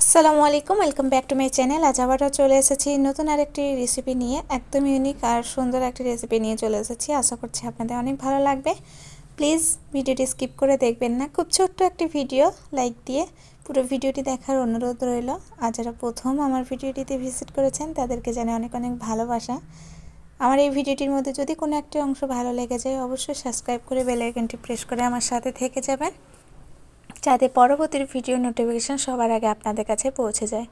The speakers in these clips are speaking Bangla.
আসসালামু আলাইকুম, welcome back to my channel. আজ আবারও চলে এসেছি নতুন আরেকটি রেসিপি নিয়ে। একদম ইউনিক আর সুন্দর একটি রেসিপি নিয়ে চলে এসেছি। আশা করছি আপনাদের অনেক ভালো লাগবে। প্লিজ ভিডিওটি স্কিপ করে দেখবেন না। খুব ছোট্ট একটি ভিডিও, লাইক দিয়ে পুরো ভিডিওটি দেখার অনুরোধ রইল। আর যারা প্রথম আমার ভিডিওটিতে ভিজিট করেছেন তাদেরকে জানাই অনেক অনেক ভালোবাসা। আমার এই ভিডিওটির মধ্যে যদি কোনো একটি অংশ ভালো লেগে যায় অবশ্যই সাবস্ক্রাইব করে বেল আইকনটি প্রেস করে আমার সাথে থেকে যাবেন, যাতে পরবর্তী ভিডিও নোটিফিকেশান সবার আগে আপনাদের কাছে পৌঁছে যায়।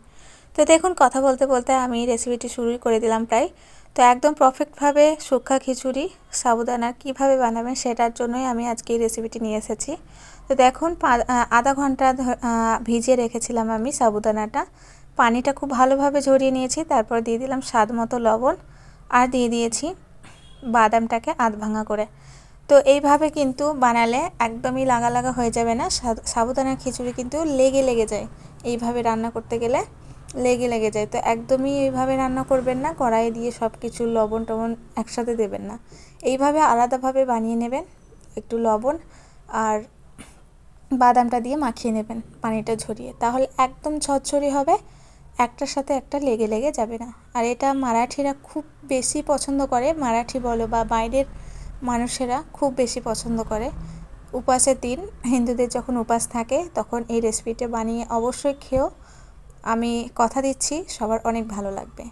তো দেখুন, কথা বলতে বলতে আমি রেসিপিটি শুরুই করে দিলাম প্রায়। তো একদম পারফেক্টভাবে শুকনা খিচুড়ি সাবুদানা কিভাবে বানাবেন সেটার জন্যই আমি আজকে এই রেসিপিটি নিয়ে এসেছি। তো দেখুন, আধা ঘন্টা ভিজিয়ে রেখেছিলাম আমি সাবুদানাটা। পানিটা খুব ভালোভাবে ঝরিয়ে নিয়েছি। তারপর দিয়ে দিলাম স্বাদ মতো লবণ আর দিয়ে দিয়েছি বাদামটাকে আধ ভাঙা করে। তো এইভাবে কিন্তু বানালে একদমই লাগা লাগা হয়ে যাবে না। সাবুদানার খিচুড়ি কিন্তু লেগে যায়, এইভাবে রান্না করতে গেলে লেগে যায়। তো একদমই এইভাবে রান্না করবেন না, কড়াই দিয়ে সব কিছু লবণ টবণ একসাথে দেবেন না, এইভাবে আলাদাভাবে বানিয়ে নেবেন। একটু লবণ আর বাদামটা দিয়ে মাখিয়ে নেবেন পানিটা ঝরিয়ে, তাহলে একদম ঝরঝরি হবে, একটার সাথে একটা লেগে যাবে না। আর এটা মারাঠিরা খুব বেশি পছন্দ করে, মারাঠি বলো বা বাইরের মানুষেরা খুব বেশি পছন্দ করে। উপাসের দিন হিন্দুদের যখন উপাস থাকে তখন এই রেসিপিটা বানিয়ে অবশ্যই খেও। আমি কথা দিচ্ছি সবার অনেক ভালো লাগবে।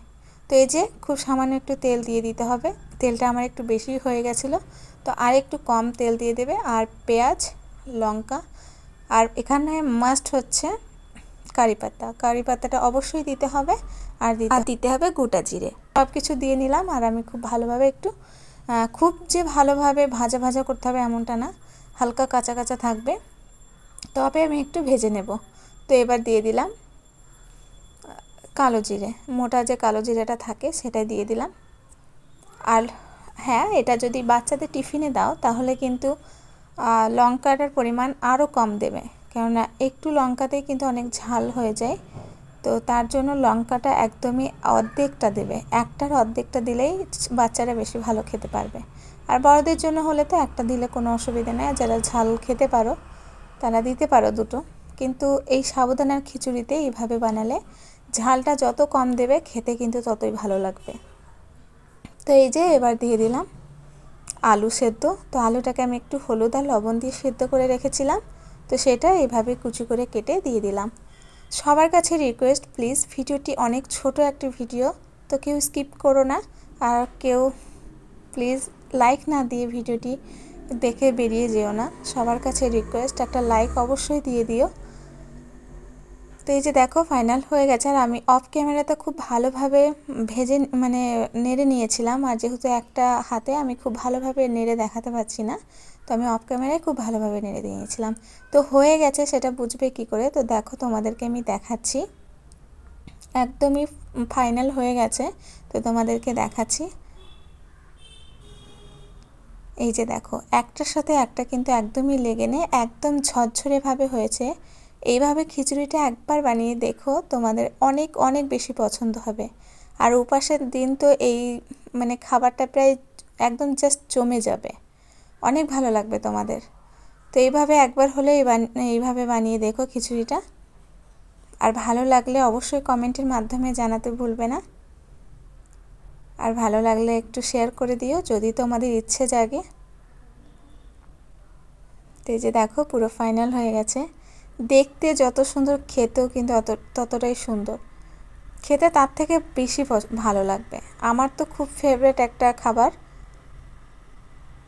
তো এই যে খুব সামান্য একটু তেল দিয়ে দিতে হবে। তেলটা আমার একটু বেশি হয়ে গেছিলো, তো আর একটু কম তেল দিয়ে দেবে। আর পেঁয়াজ, লঙ্কা, আর এখানে মাস্ট হচ্ছে কারি পাতাটা অবশ্যই দিতে হবে। আর দিতে হবে গোটা জিরে। সব কিছু দিয়ে নিলাম। আর আমি খুব ভালোভাবে একটু খুব যে ভালোভাবে ভাজা করতে হবে এমনটা না, হালকা কাঁচা কাঁচা থাকবে, তবে আমি একটু ভেজে নেব। তো এবার দিয়ে দিলাম কালো জিরে, মোটা যে কালো জিরেটা থাকে সেটা দিয়ে দিলাম। আর হ্যাঁ, এটা যদি বাচ্চাদের টিফিনে দাও তাহলে কিন্তু লঙ্কাটার পরিমাণ আরও কম দেবে, কেননা একটু লঙ্কাতেই কিন্তু অনেক ঝাল হয়ে যায়। তো তার জন্য লঙ্কাটা একদমই অর্ধেকটা দেবে, একটার অর্ধেকটা দিলেই বাচ্চারা বেশি ভালো খেতে পারবে। আর বড়দের জন্য হলে তো একটা দিলে কোনো অসুবিধা নেই। যারা ঝাল খেতে পারো তারা দিতে পারো দুটো। কিন্তু এই সাবুদানার খিচুড়িতে এইভাবে বানালে ঝালটা যত কম দেবে খেতে কিন্তু ততই ভালো লাগবে। তো এই যে এবার দিয়ে দিলাম আলু সেদ্ধ। তো আলুটাকে আমি একটু হলুদ আর লবণ দিয়ে সেদ্ধ করে রেখেছিলাম, তো সেটা এইভাবে কুচি করে কেটে দিয়ে দিলাম। সবার কাছে রিকোয়েস্ট, প্লিজ ভিডিওটি অনেক ছোট একটি ভিডিও, তো কেউ স্কিপ করো না। আর কেউ প্লিজ লাইক না দিয়ে ভিডিওটি দেখে বেরিয়ে যেও না। সবার কাছে রিকোয়েস্ট, একটা লাইক অবশ্যই দিয়ে দিও। তো এই যে দেখো ফাইনাল হয়ে গেছে। আর আমি অফ ক্যামেরাতে খুব ভালোভাবে ভেজে নেড়ে নিয়েছিলাম। আর যেহেতু একটা হাতে আমি খুব ভালোভাবে নেড়ে দেখাতে পারছি না, তো আমি অফ ক্যামেরায় খুব ভালোভাবে নেড়ে দিয়েছিলাম। তো হয়ে গেছে, সেটা বুঝবে কি করে? তো দেখো তোমাদেরকে আমি দেখাচ্ছি, একদমই ফাইনাল হয়ে গেছে। তো তোমাদেরকে দেখাচ্ছি, এই যে দেখো একটার সাথে একটা কিন্তু একদমই লেগে নেই, একদম ঝরঝরেভাবে হয়েছে। এইভাবে খিচুড়িটা একবার বানিয়ে দেখো, তোমাদের অনেক অনেক বেশি পছন্দ হবে। আর উপাসের দিন তো এই খাবারটা প্রায় একদম জাস্ট জমে যাবে, অনেক ভালো লাগবে তোমাদের। তো এইভাবে একবার হলে এইভাবে বানিয়ে দেখো খিচুড়িটা। আর ভালো লাগলে অবশ্যই কমেন্টের মাধ্যমে জানাতে ভুলবে না। আর ভালো লাগলে একটু শেয়ার করে দিও যদি তোমাদের ইচ্ছে জাগে। তো এই যে দেখো পুরো ফাইনাল হয়ে গেছে। দেখতে যত সুন্দর, খেতেও কিন্তু ততটাই সুন্দর। খেতে তার থেকে বেশি ভালো লাগবে। আমার তো খুব ফেভারিট একটা খাবার।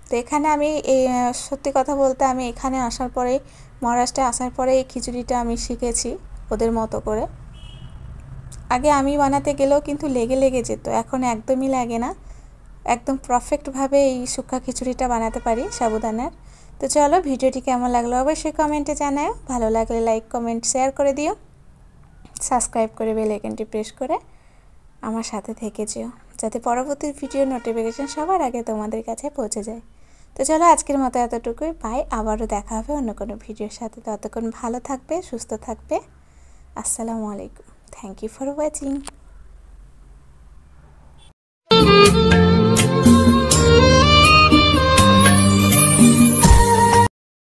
তো এখানে আমি সত্যি কথা বলতে আমি এখানে আসার পরেই, মহারাষ্ট্রে আসার পরে এই খিচুড়িটা আমি শিখেছি ওদের মতো করে। আগে আমি বানাতে গেলেও কিন্তু লেগে যেত, এখন একদমই লাগে না। একদম পারফেক্টভাবে এই শুকনা খিচুড়িটা বানাতে পারি সাবুদানার। তো চলো, ভিডিওটি কেমন লাগলো অবশ্যই কমেন্টে জানাও। ভালো লাগলে লাইক, কমেন্ট, শেয়ার করে দিও। সাবস্ক্রাইব করে বেল আইকনটি প্রেস করে আমার সাথে থেকে যেও, যাতে পরবর্তী ভিডিও নোটিফিকেশান সবার আগে তোমাদের কাছে পৌঁছে যায়। তো চলো, আজকের মতো এতটুকুই। বাই, আবারও দেখা হবে অন্য কোনো ভিডিওর সাথে। ততক্ষণ ভালো থাকবে, সুস্থ থাকবে। আসসালামু আলাইকুম। Thank you for watching.